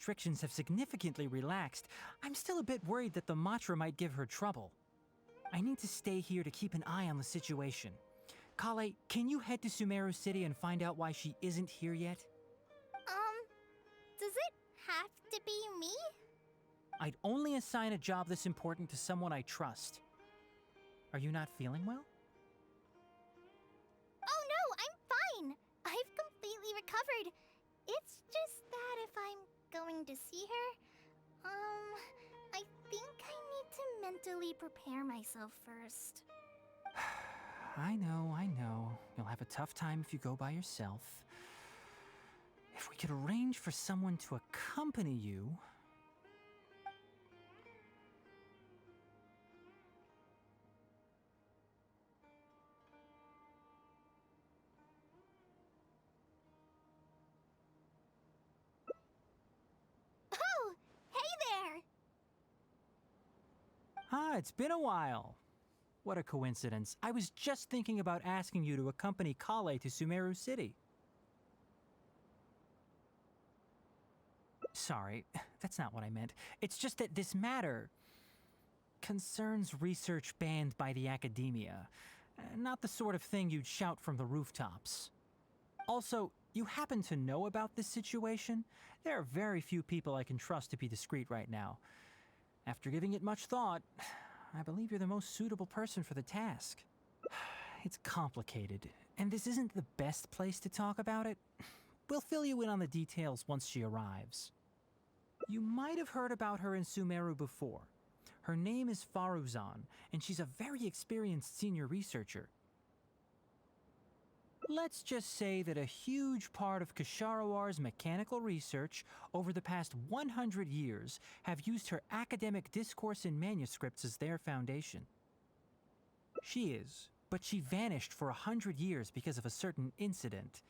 restrictions have significantly relaxed, I'm still a bit worried that the Matra might give her trouble. I need to stay here to keep an eye on the situation. Kale, can you head to Sumeru City and find out why she isn't here yet? Does it have to be me? I'd only assign a job this important to someone I trust. Are you not feeling well? Oh no, I'm fine. I've completely recovered. It's just that if I'm going to see her, I think I need to mentally prepare myself first. I know. You'll have a tough time if you go by yourself. If we could arrange for someone to accompany you... Oh, hey there! Ah, it's been a while. What a coincidence. I was just thinking about asking you to accompany Kale to Sumeru City. Sorry, that's not what I meant. It's just that this matter concerns research banned by the academia. Not the sort of thing you'd shout from the rooftops. Also, you happen to know about this situation? There are very few people I can trust to be discreet right now. After giving it much thought, I believe you're the most suitable person for the task. It's complicated, and this isn't the best place to talk about it. We'll fill you in on the details once she arrives. You might have heard about her in Sumeru before. Her name is Faruzan, and she's a very experienced senior researcher. Let's just say that a huge part of Ksharowar's mechanical research over the past 100 years have used her academic discourse and manuscripts as their foundation. She is, but she vanished for 100 years because of a certain incident.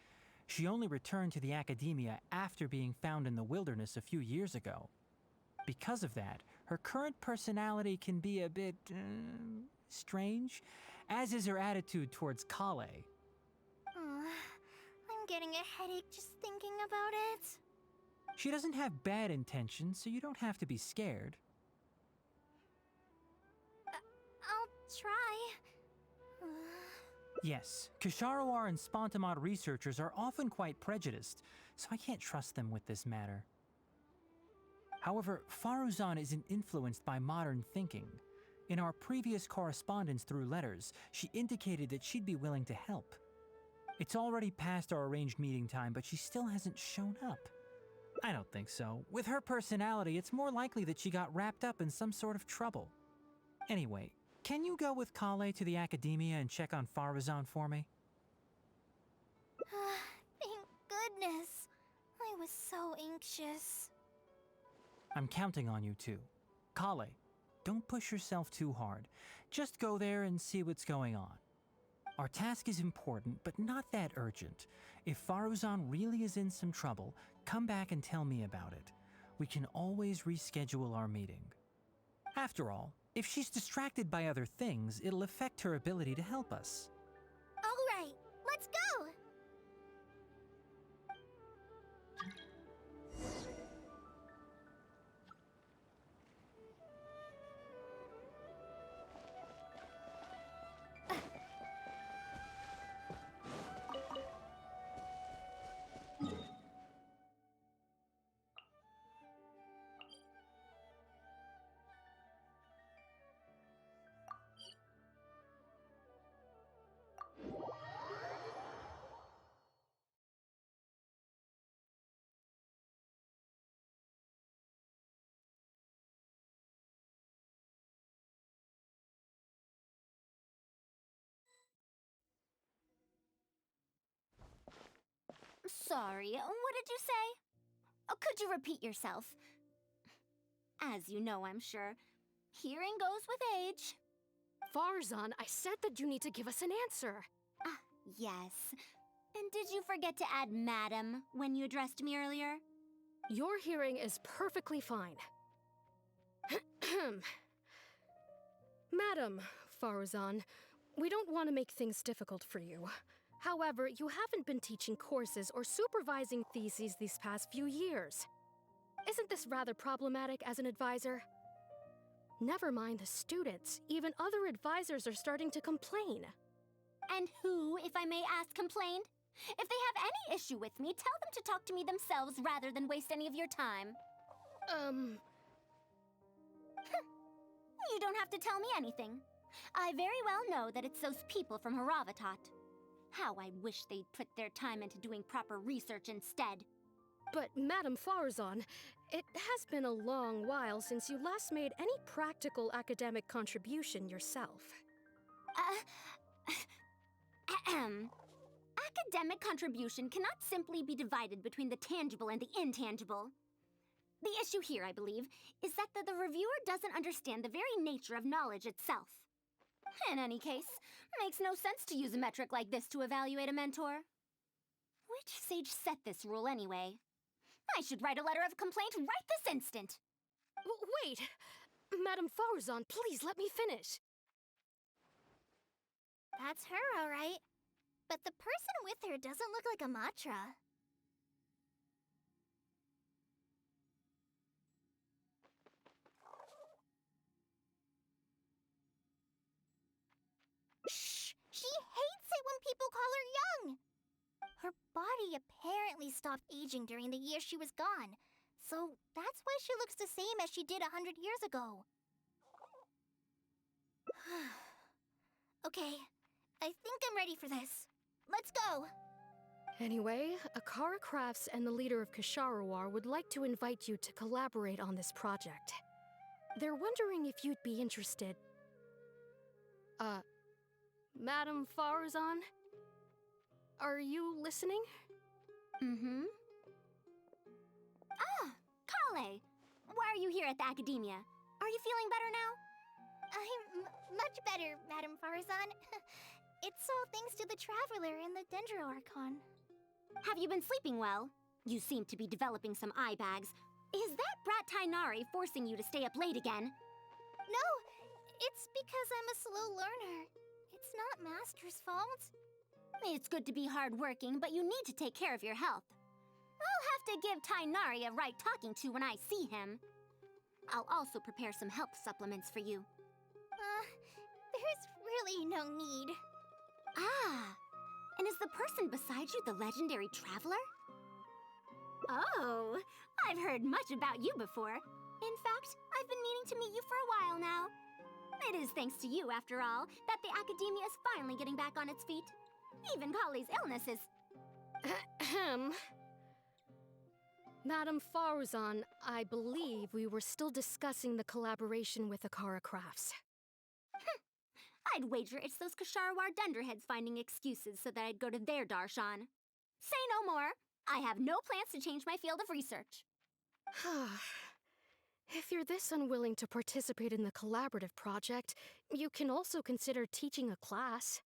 She only returned to the academia after being found in the wilderness a few years ago. Because of that, her current personality can be a bit, strange, as is her attitude towards Kale. I'm getting a headache just thinking about it. She doesn't have bad intentions, so you don't have to be scared. I'll try. Yes, Ksharawar and Spontamod researchers are often quite prejudiced, so I can't trust them with this matter. However, Faruzan isn't influenced by modern thinking. In our previous correspondence through letters, she indicated that she'd be willing to help. It's already past our arranged meeting time, but she still hasn't shown up. I don't think so. With her personality, it's more likely that she got wrapped up in some sort of trouble. Anyway, can you go with Kale to the academia and check on Faruzan for me? Thank goodness. I was so anxious. I'm counting on you too. Kale, don't push yourself too hard. Just go there and see what's going on. Our task is important, but not that urgent. If Faruzan really is in some trouble, come back and tell me about it. We can always reschedule our meeting. After all, if she's distracted by other things, it'll affect her ability to help us. All right, let's go! Sorry, what did you say? Oh, could you repeat yourself? As you know, I'm sure, hearing goes with age. Faruzan, I said that you need to give us an answer. Yes. And did you forget to add madam when you addressed me earlier? Your hearing is perfectly fine. Madam Faruzan, we don't want to make things difficult for you. However, you haven't been teaching courses or supervising theses these past few years. Isn't this rather problematic as an advisor? Never mind the students, even other advisors are starting to complain. And who, if I may ask, complained? If they have any issue with me, tell them to talk to me themselves rather than waste any of your time. You don't have to tell me anything. I very well know that it's those people from Haravatat. How I wish they'd put their time into doing proper research instead. But, Madam Faruzan, it has been a long while since you last made any practical academic contribution yourself. Academic contribution cannot simply be divided between the tangible and the intangible. The issue here, I believe, is that the reviewer doesn't understand the very nature of knowledge itself. In any case, makes no sense to use a metric like this to evaluate a mentor. Which sage set this rule anyway? I should write a letter of complaint right this instant. Wait! Madam Faruzan, please let me finish. That's her, all right. But the person with her doesn't look like a Matra. Shh! She hates it when people call her young! Her body apparently stopped aging during the year she was gone. So that's why she looks the same as she did 100 years ago. Okay, I think I'm ready for this. Let's go! Anyway, Akara Crafts and the leader of Kasharawar would like to invite you to collaborate on this project. They're wondering if you'd be interested. Madam Faruzan? Are you listening? Mm-hmm. Ah, Kale! Why are you here at the Academia? Are you feeling better now? I'm much better, Madam Faruzan. It's all thanks to the Traveler and the Dendro Archon. Have you been sleeping well? You seem to be developing some eye bags. Is that brat Tainari forcing you to stay up late again? No, it's because I'm a slow learner. It's not Master's fault. It's good to be hardworking, but you need to take care of your health. I'll have to give Tainari a right talking to when I see him. I'll also prepare some health supplements for you. There's really no need. Ah, and is the person beside you the legendary Traveler? Oh, I've heard much about you before. In fact, I've been meaning to meet you for a while now. It is thanks to you, after all, that the Academia is finally getting back on its feet. Even Kali's illness is... Ahem. Madam Faruzan, I believe we were still discussing the collaboration with Akara Crafts. I'd wager it's those Kasharawar dunderheads finding excuses so that I'd go to their darshan. Say no more. I have no plans to change my field of research. If you're this unwilling to participate in the collaborative project, you can also consider teaching a class.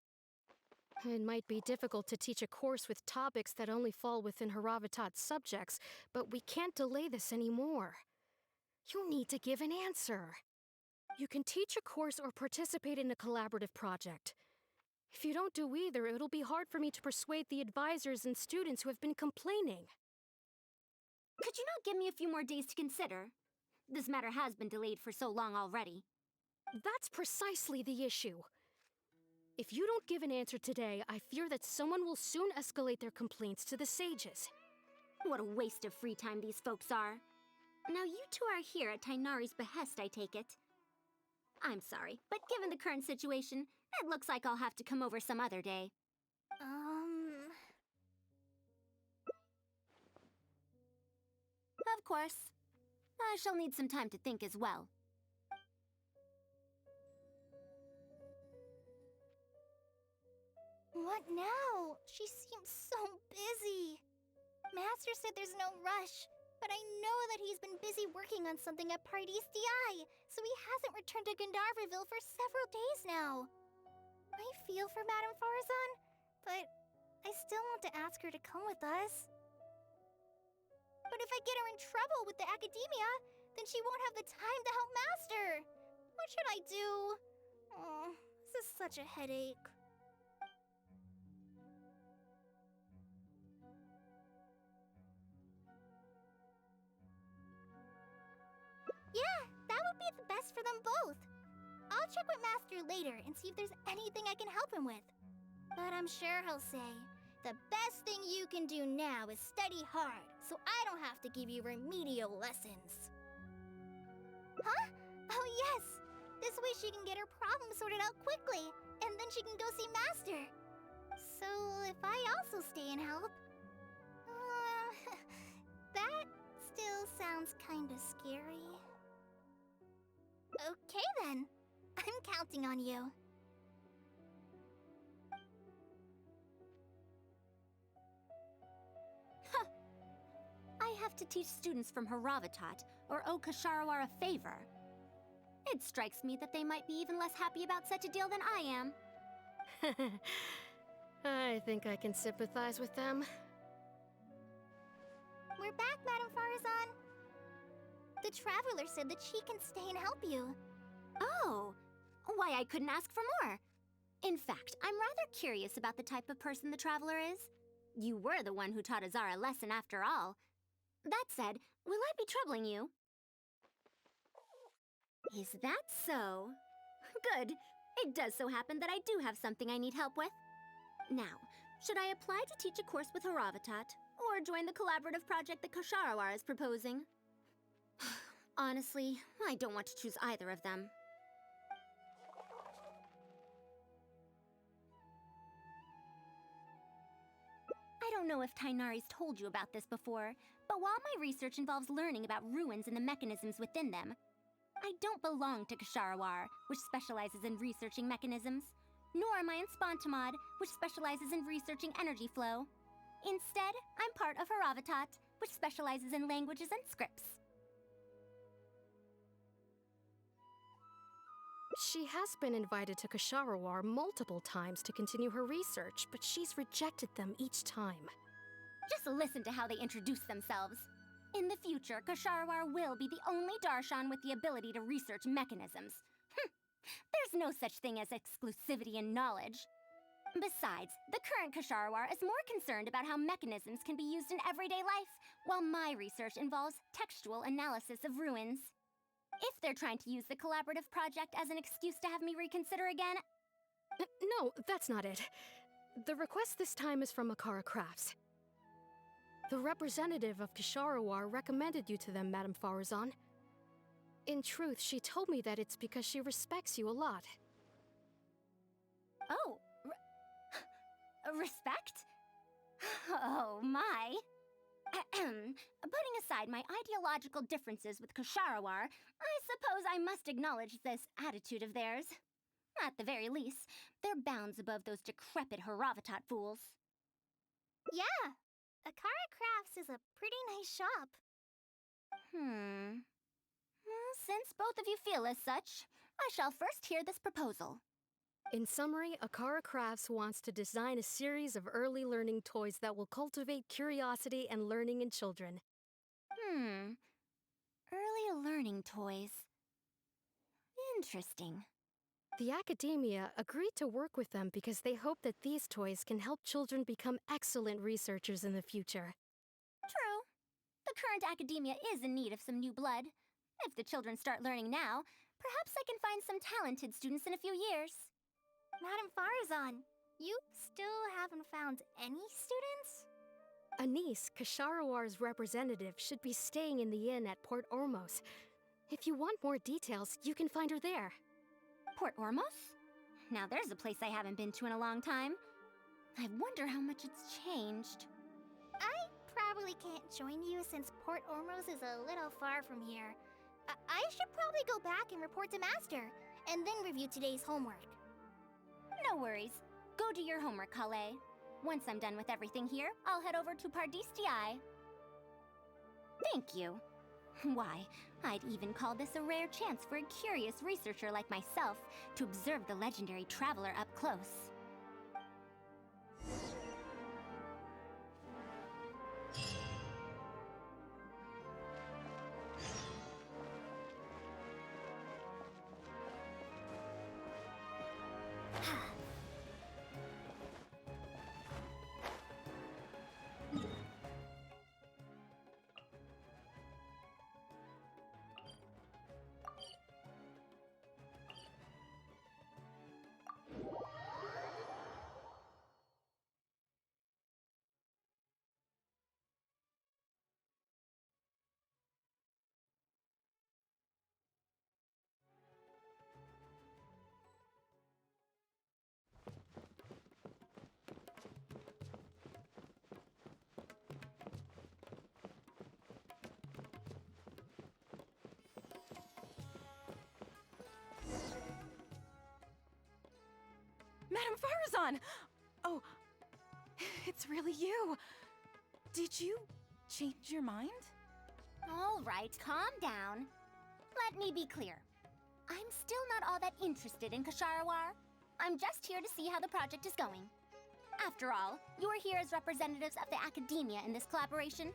It might be difficult to teach a course with topics that only fall within Haravatat's subjects, but we can't delay this anymore. You need to give an answer. You can teach a course or participate in a collaborative project. If you don't do either, it'll be hard for me to persuade the advisors and students who have been complaining. Could you not give me a few more days to consider? This matter has been delayed for so long already. That's precisely the issue. If you don't give an answer today, I fear that someone will soon escalate their complaints to the sages. What a waste of free time these folks are. Now you two are here at Tainari's behest, I take it. I'm sorry, but given the current situation, it looks like I'll have to come over some other day. Of course. I shall need some time to think as well. What now? She seems so busy. Master said there's no rush, but I know that he's been busy working on something at Paradise DI, so he hasn't returned to Gandharvaville for several days now. I feel for Madame Faruzan, but I still want to ask her to come with us. But if I get her in trouble with the Academia, then she won't have the time to help Master. What should I do? Oh, this is such a headache. best for them both. I'll check with Master later and see if there's anything I can help him with. But I'm sure he'll say, the best thing you can do now is study hard, so I don't have to give you remedial lessons. Huh? Oh yes! This way she can get her problem sorted out quickly, and then she can go see Master. So if I also stay and help... that still sounds kinda scary. Okay then. I'm counting on you. I have to teach students from Haravatat, or owe Kasharawar a favor. It strikes me that they might be even less happy about such a deal than I am. I think I can sympathize with them. We're back, Madame Faruzan. The Traveler said that she can stay and help you. Oh, why I couldn't ask for more. In fact, I'm rather curious about the type of person the Traveler is. You were the one who taught Azara a lesson after all. That said, will I be troubling you? Is that so? Good. It does so happen that I do have something I need help with. Now, should I apply to teach a course with Haravatat, or join the collaborative project that Kasharawar is proposing? Honestly, I don't want to choose either of them. I don't know if Tainari's told you about this before, but while my research involves learning about ruins and the mechanisms within them, I don't belong to Kasharawar, which specializes in researching mechanisms, nor am I in Spontamod, which specializes in researching energy flow. Instead, I'm part of Haravatat, which specializes in languages and scripts. She has been invited to Kasharawar multiple times to continue her research, but she's rejected them each time. Just listen to how they introduce themselves. In the future, Kasharawar will be the only Darshan with the ability to research mechanisms. There's no such thing as exclusivity in knowledge. Besides, the current Kasharawar is more concerned about how mechanisms can be used in everyday life, while my research involves textual analysis of ruins. If they're trying to use the collaborative project as an excuse to have me reconsider again... No, that's not it. The request this time is from Akara Crafts. The representative of Kasharawar recommended you to them, Madame Faruzan. In truth, she told me that it's because she respects you a lot. Oh, respect? Oh, my. Putting aside my ideological differences with Kasharawar, I suppose I must acknowledge this attitude of theirs. At the very least, they're bounds above those decrepit Haravatat fools. Yeah, Akara Crafts is a pretty nice shop. Well, since both of you feel as such, I shall first hear this proposal. In summary, Akara Crafts wants to design a series of early learning toys that will cultivate curiosity and learning in children. Early learning toys. Interesting. The academia agreed to work with them because they hope that these toys can help children become excellent researchers in the future. True. The current academia is in need of some new blood. If the children start learning now, perhaps I can find some talented students in a few years. Madame Faruzan, you still haven't found any students? Anise, Kasharawar's representative, should be staying in the inn at Port Ormos. If you want more details, you can find her there. Port Ormos? Now there's a place I haven't been to in a long time. I wonder how much it's changed. I probably can't join you since Port Ormos is a little far from here. I should probably go back and report to Master, and then review today's homework. No worries. Go do your homework, Kale. Once I'm done with everything here, I'll head over to Pardistii. Thank you. Why, I'd even call this a rare chance for a curious researcher like myself to observe the legendary traveler up close. Faruzan! Oh, it's really you. Did you change your mind? All right, calm down. Let me be clear. I'm still not all that interested in Kasharawar. I'm just here to see how the project is going. After all, you're here as representatives of the academia in this collaboration.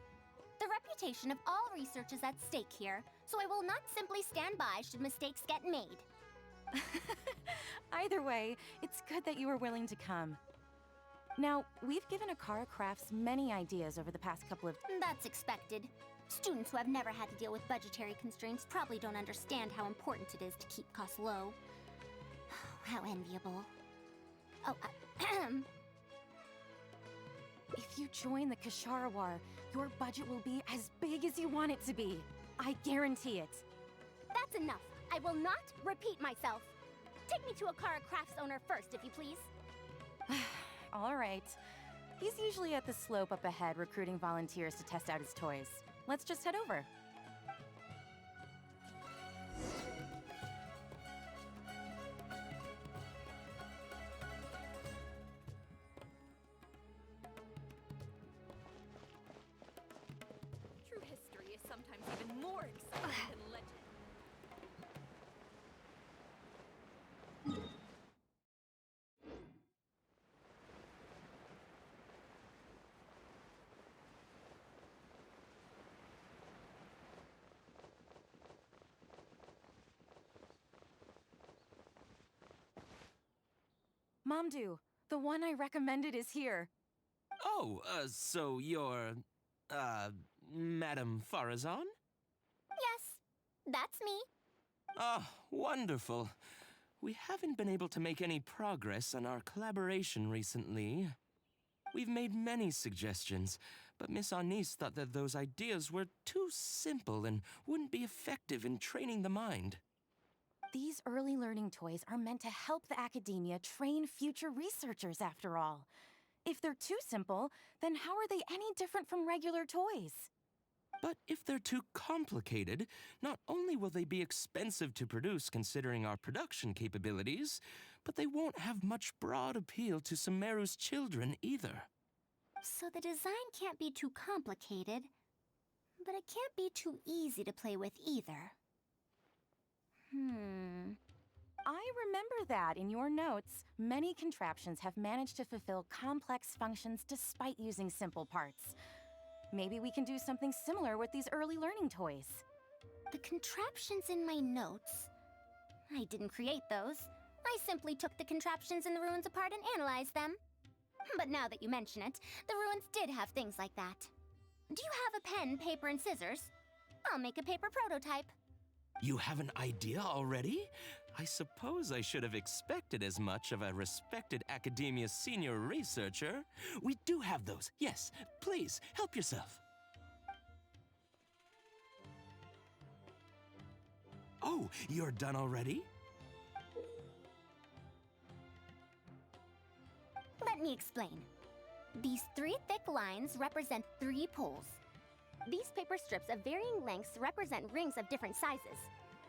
The reputation of all research is at stake here, so I will not simply stand by should mistakes get made. Either way, it's good that you were willing to come. Now, we've given Akara Crafts many ideas over the past couple of... That's expected. Students who have never had to deal with budgetary constraints probably don't understand how important it is to keep costs low. How enviable. Oh, If you join the Kasharawar, your budget will be as big as you want it to be. I guarantee it. That's enough. I will not repeat myself. Take me to Akara Crafts owner first, if you please. All right. He's usually at the slope up ahead recruiting volunteers to test out his toys. Let's just head over. True history is sometimes even more exciting than legend. Mamdu, the one I recommended is here. Oh, so you're, Madam Faruzan? Yes, that's me. Ah, wonderful. We haven't been able to make any progress on our collaboration recently. We've made many suggestions, but Miss Anis thought that those ideas were too simple and wouldn't be effective in training the mind. These early learning toys are meant to help the academia train future researchers, after all. If they're too simple, then how are they any different from regular toys? But if they're too complicated, not only will they be expensive to produce considering our production capabilities, but they won't have much broad appeal to Sumeru's children either. So the design can't be too complicated, but it can't be too easy to play with either. I remember that in your notes, many contraptions have managed to fulfill complex functions despite using simple parts. Maybe we can do something similar with these early learning toys. The contraptions in my notes? I didn't create those. I simply took the contraptions in the ruins apart and analyzed them. But now that you mention it, the ruins did have things like that. Do you have a pen, paper, and scissors? I'll make a paper prototype. You have an idea already? I suppose I should have expected as much of a respected academia senior researcher. We do have those. Yes, please, help yourself. Oh, you're done already? Let me explain. These 3 thick lines represent 3 poles. These paper strips of varying lengths represent rings of different sizes.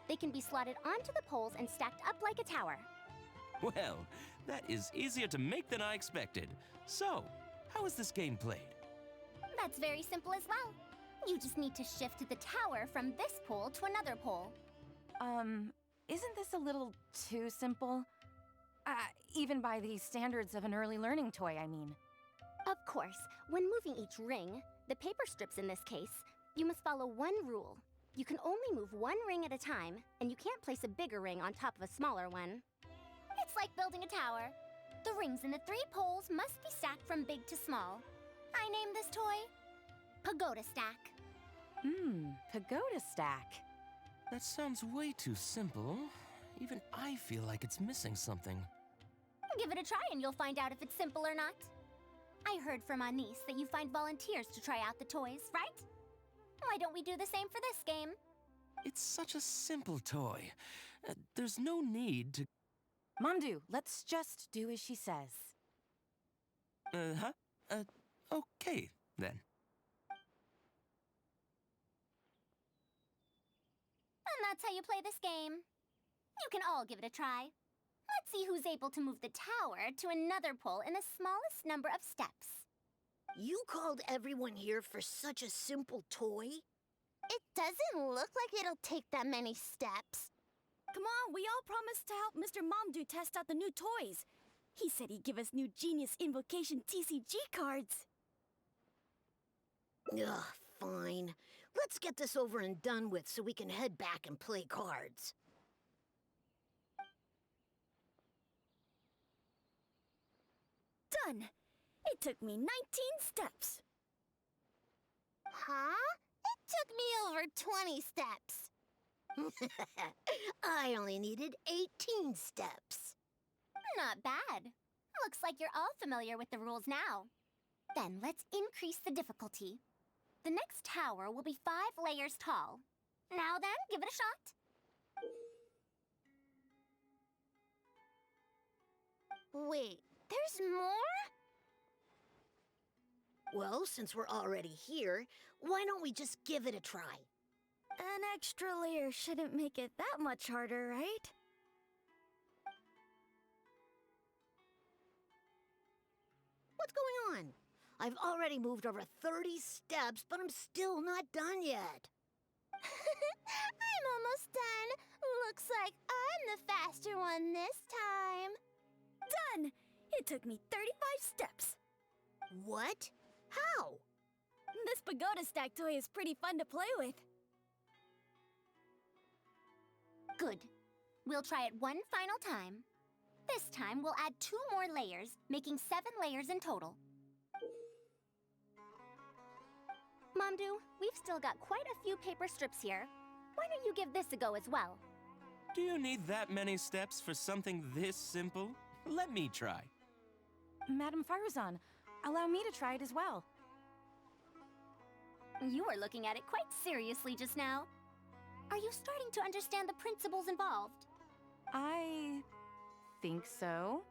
They can be slotted onto the poles and stacked up like a tower. Well, that is easier to make than I expected. So, how is this game played? That's very simple as well. You just need to shift the tower from this pole to another pole. Isn't this a little too simple? Even by the standards of an early learning toy, I mean. Of course, when moving each ring, the paper strips in this case, you must follow one rule. You can only move one ring at a time, and you can't place a bigger ring on top of a smaller one. It's like building a tower. The rings in the 3 poles must be stacked from big to small. I named this toy Pagoda Stack. Pagoda stack. That sounds way too simple. Even I feel like it's missing something. Give it a try and you'll find out if it's simple or not. I heard from Anis that you find volunteers to try out the toys, right? Why don't we do the same for this game? It's such a simple toy. There's no need to... Mamdu, let's just do as she says. Okay, then. And that's how you play this game. You can all give it a try. Let's see who's able to move the tower to another pole in the smallest number of steps. You called everyone here for such a simple toy? It doesn't look like it'll take that many steps. Come on, we all promised to help Mr. Momdu test out the new toys. He said he'd give us new Genius Invocation TCG cards. Ugh, fine. Let's get this over and done with so we can head back and play cards. Done! It took me 19 steps. Huh? It took me over 20 steps. I only needed 18 steps. Not bad. Looks like you're all familiar with the rules now. Then let's increase the difficulty. The next tower will be 5 layers tall. Now then, give it a shot. Wait, there's more? Well, since we're already here, why don't we just give it a try? An extra layer shouldn't make it that much harder, right? What's going on? I've already moved over 30 steps, but I'm still not done yet. I'm almost done. Looks like I'm the faster one this time. Done! It took me 35 steps. What? How? This pagoda stack toy is pretty fun to play with. Good. We'll try it one final time. This time, we'll add 2 more layers, making 7 layers in total. Momdu, we've still got quite a few paper strips here. Why don't you give this a go as well? Do you need that many steps for something this simple? Let me try. Madam Faruzan, allow me to try it as well. You were looking at it quite seriously just now. Are you starting to understand the principles involved? I think so.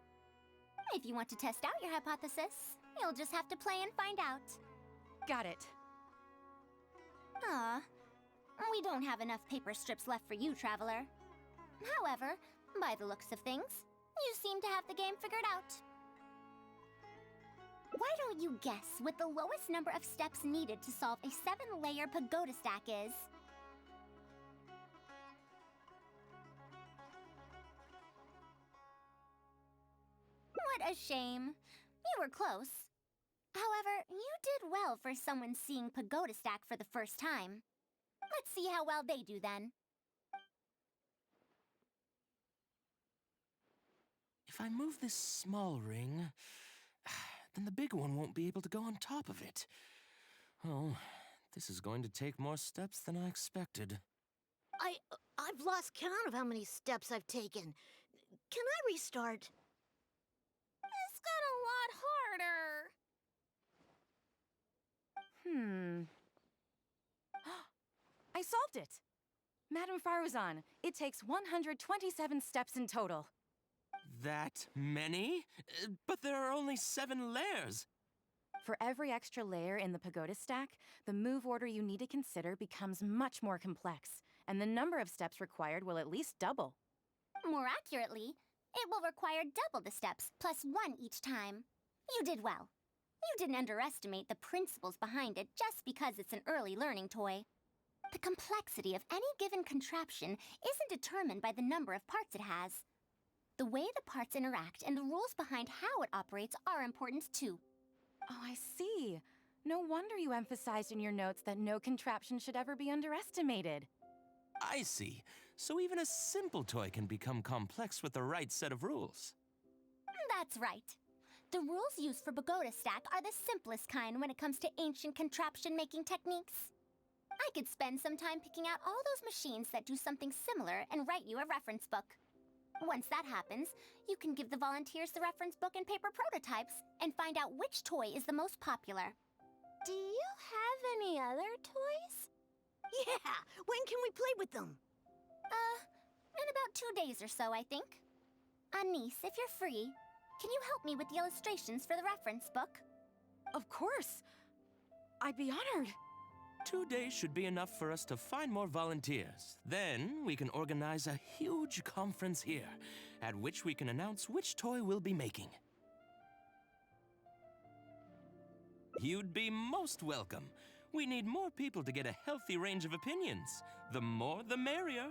If you want to test out your hypothesis, you'll just have to play and find out. Got it. Ah, we don't have enough paper strips left for you, Traveler. However, by the looks of things, you seem to have the game figured out. Why don't you guess what the lowest number of steps needed to solve a 7-layer pagoda stack is? What a shame. You were close. However, you did well for someone seeing pagoda stack for the first time. Let's see how well they do then. If I move this small ring, then the big one won't be able to go on top of it. Oh, this is going to take more steps than I expected. I've lost count of how many steps I've taken. Can I restart? This got a lot harder. I solved it! Madam Faruzan, it takes 127 steps in total. That many? But there are only 7 layers. For every extra layer in the pagoda stack, the move order you need to consider becomes much more complex, and the number of steps required will at least double. More accurately, it will require double the steps, plus 1 each time. You did well. You didn't underestimate the principles behind it just because it's an early learning toy. The complexity of any given contraption isn't determined by the number of parts it has. The way the parts interact and the rules behind how it operates are important too. Oh, I see. No wonder you emphasized in your notes that no contraption should ever be underestimated. I see. So even a simple toy can become complex with the right set of rules. That's right. The rules used for pagoda stack are the simplest kind when it comes to ancient contraption-making techniques. I could spend some time picking out all those machines that do something similar and write you a reference book. Once that happens, you can give the volunteers the reference book and paper prototypes and find out which toy is the most popular. Do you have any other toys? Yeah! When can we play with them? In about 2 days or so, I think. Anise, if you're free, can you help me with the illustrations for the reference book? Of course! I'd be honored. 2 days should be enough for us to find more volunteers. Then we can organize a huge conference here, at which we can announce which toy we'll be making. You'd be most welcome. We need more people to get a healthy range of opinions. The more, the merrier.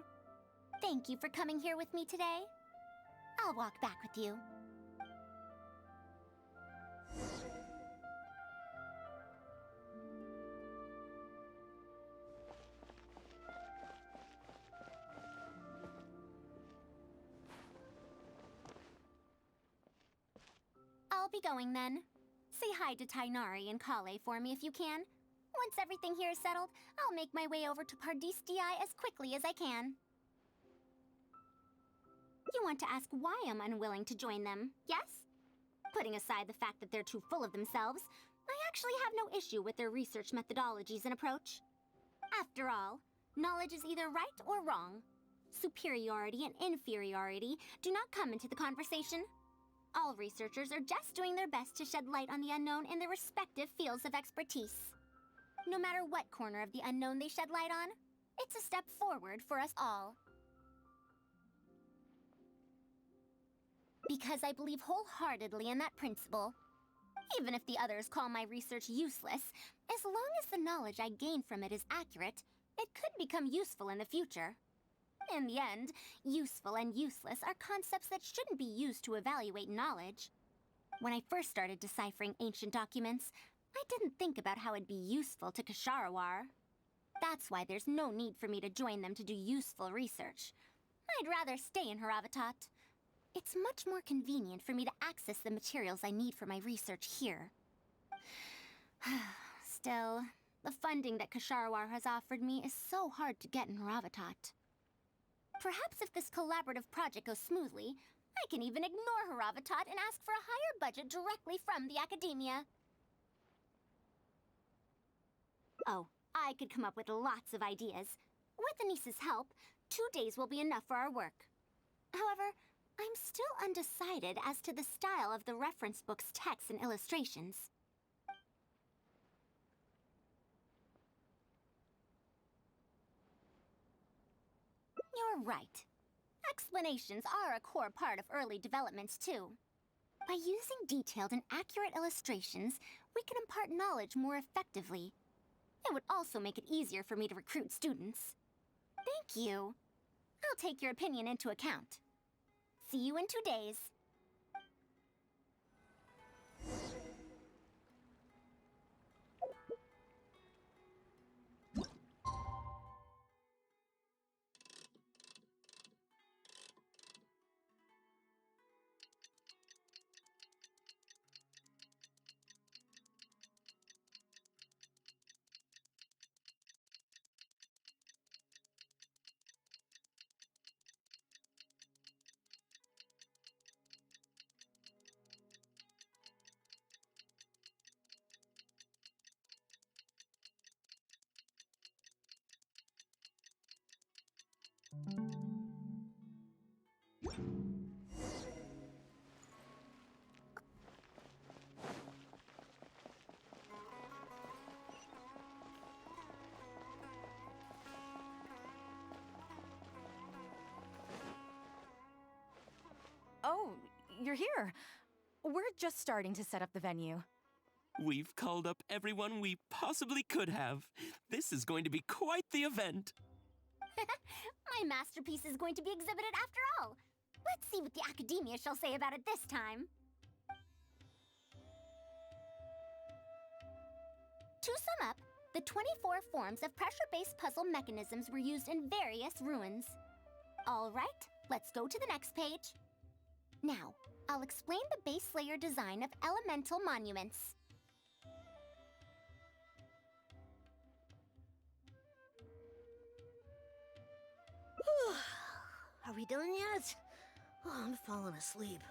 Thank you for coming here with me today. I'll walk back with you. I'll be going then. Say hi to Tainari and Kale for me if you can. Once everything here is settled, I'll make my way over to Pardis DI as quickly as I can. You want to ask why I'm unwilling to join them, yes? Putting aside the fact that they're too full of themselves, I actually have no issue with their research methodologies and approach. After all, knowledge is either right or wrong. Superiority and inferiority do not come into the conversation. All researchers are just doing their best to shed light on the unknown in their respective fields of expertise. No matter what corner of the unknown they shed light on, it's a step forward for us all. Because I believe wholeheartedly in that principle. Even if the others call my research useless, as long as the knowledge I gain from it is accurate, it could become useful in the future. In the end, useful and useless are concepts that shouldn't be used to evaluate knowledge. When I first started deciphering ancient documents, I didn't think about how it'd be useful to Kasharawar. That's why there's no need for me to join them to do useful research. I'd rather stay in Haravatat. It's much more convenient for me to access the materials I need for my research here. Still, the funding that Kasharawar has offered me is so hard to get in Haravatat. Perhaps if this collaborative project goes smoothly, I can even ignore Haravatat and ask for a higher budget directly from the academia. Oh, I could come up with lots of ideas. With Anis's help, 2 days will be enough for our work. However, I'm still undecided as to the style of the reference book's text and illustrations. You're right. Explanations are a core part of early developments, too. By using detailed and accurate illustrations, we can impart knowledge more effectively. It would also make it easier for me to recruit students. Thank you. I'll take your opinion into account. See you in 2 days. Oh, you're here. We're just starting to set up the venue. We've called up everyone we possibly could have. This is going to be quite the event. My masterpiece is going to be exhibited after all. Let's see what the academia shall say about it this time. To sum up, the 24 forms of pressure-based puzzle mechanisms were used in various ruins. All right, let's go to the next page. Now, I'll explain the base layer design of elemental monuments. Are we done yet? Oh, I'm falling asleep.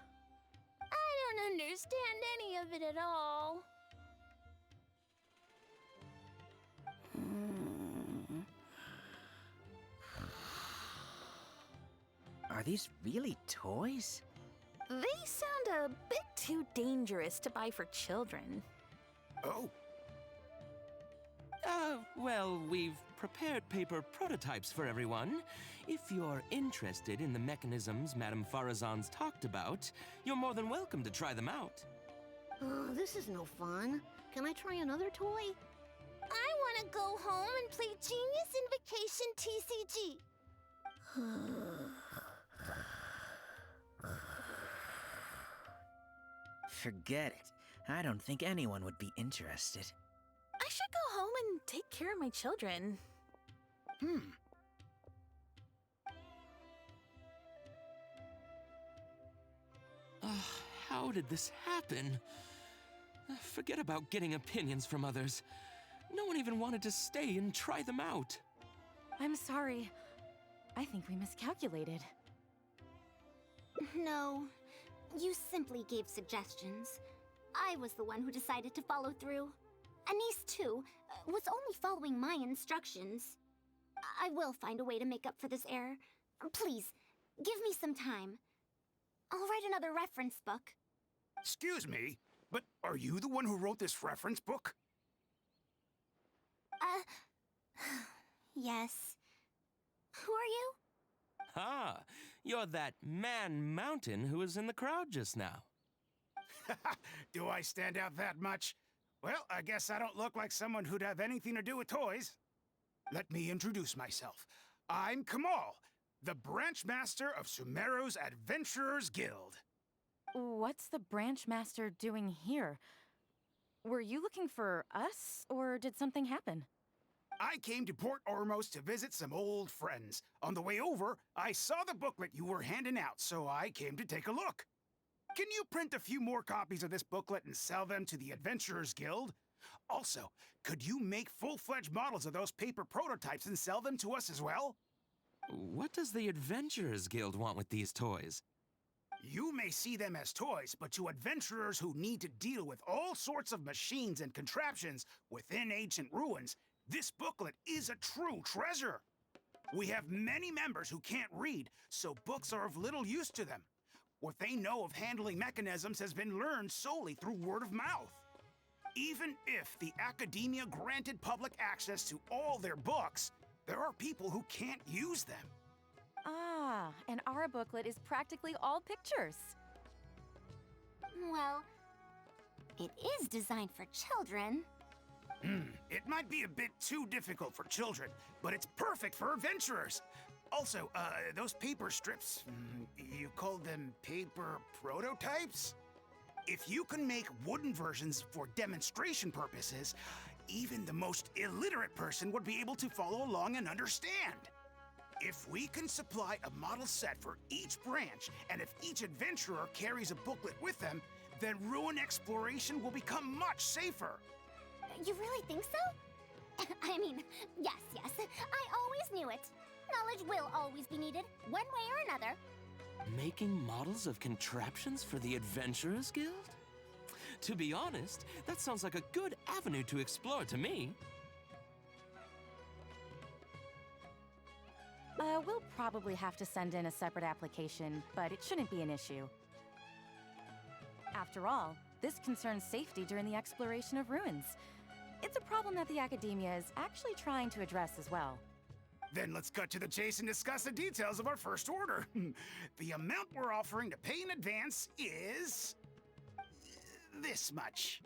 I don't understand any of it at all. Are these really toys? They sound a bit too dangerous to buy for children. Oh. Well, we've prepared paper prototypes for everyone. If you're interested in the mechanisms Madame Faruzan's talked about, you're more than welcome to try them out. Oh, this is no fun. Can I try another toy? I want to go home and play Genius Invocation TCG. Forget it. I don't think anyone would be interested. I should go home and take care of my children. How did this happen? Forget about getting opinions from others. No one even wanted to stay and try them out. I'm sorry. I think we miscalculated. No, you simply gave suggestions. I was the one who decided to follow through. Anise, too, was only following my instructions. I will find a way to make up for this error. Please, give me some time. I'll write another reference book. Excuse me, but are you the one who wrote this reference book? Yes. Who are you? Ah, you're that man Mountain who was in the crowd just now. Do I stand out that much? Well, I guess I don't look like someone who'd have anything to do with toys. Let me introduce myself. I'm Kamal, the branch master of Sumeru's Adventurers Guild. What's the branch master doing here? Were you looking for us, or did something happen? I came to Port Ormos to visit some old friends. On the way over, I saw the booklet you were handing out, so I came to take a look. Can you print a few more copies of this booklet and sell them to the Adventurers Guild? Also, could you make full-fledged models of those paper prototypes and sell them to us as well? What does the Adventurers Guild want with these toys? You may see them as toys, but to adventurers who need to deal with all sorts of machines and contraptions within ancient ruins, this booklet is a true treasure. We have many members who can't read, so books are of little use to them. What they know of handling mechanisms has been learned solely through word of mouth. Even if the academia granted public access to all their books, there are people who can't use them. Ah, and our booklet is practically all pictures. Well, it is designed for children. It might be a bit too difficult for children, but it's perfect for adventurers. Also, those paper strips, you called them paper prototypes? If you can make wooden versions for demonstration purposes, even the most illiterate person would be able to follow along and understand. If we can supply a model set for each branch, and if each adventurer carries a booklet with them, then ruin exploration will become much safer. You really think so? I mean, yes. I always knew it. Knowledge will always be needed, one way or another. Making models of contraptions for the Adventurers Guild? To be honest, that sounds like a good avenue to explore to me. We'll probably have to send in a separate application, but it shouldn't be an issue. After all, this concerns safety during the exploration of ruins. It's a problem that the academia is actually trying to address as well. Then let's cut to the chase and discuss the details of our first order. The amount we're offering to pay in advance is this much.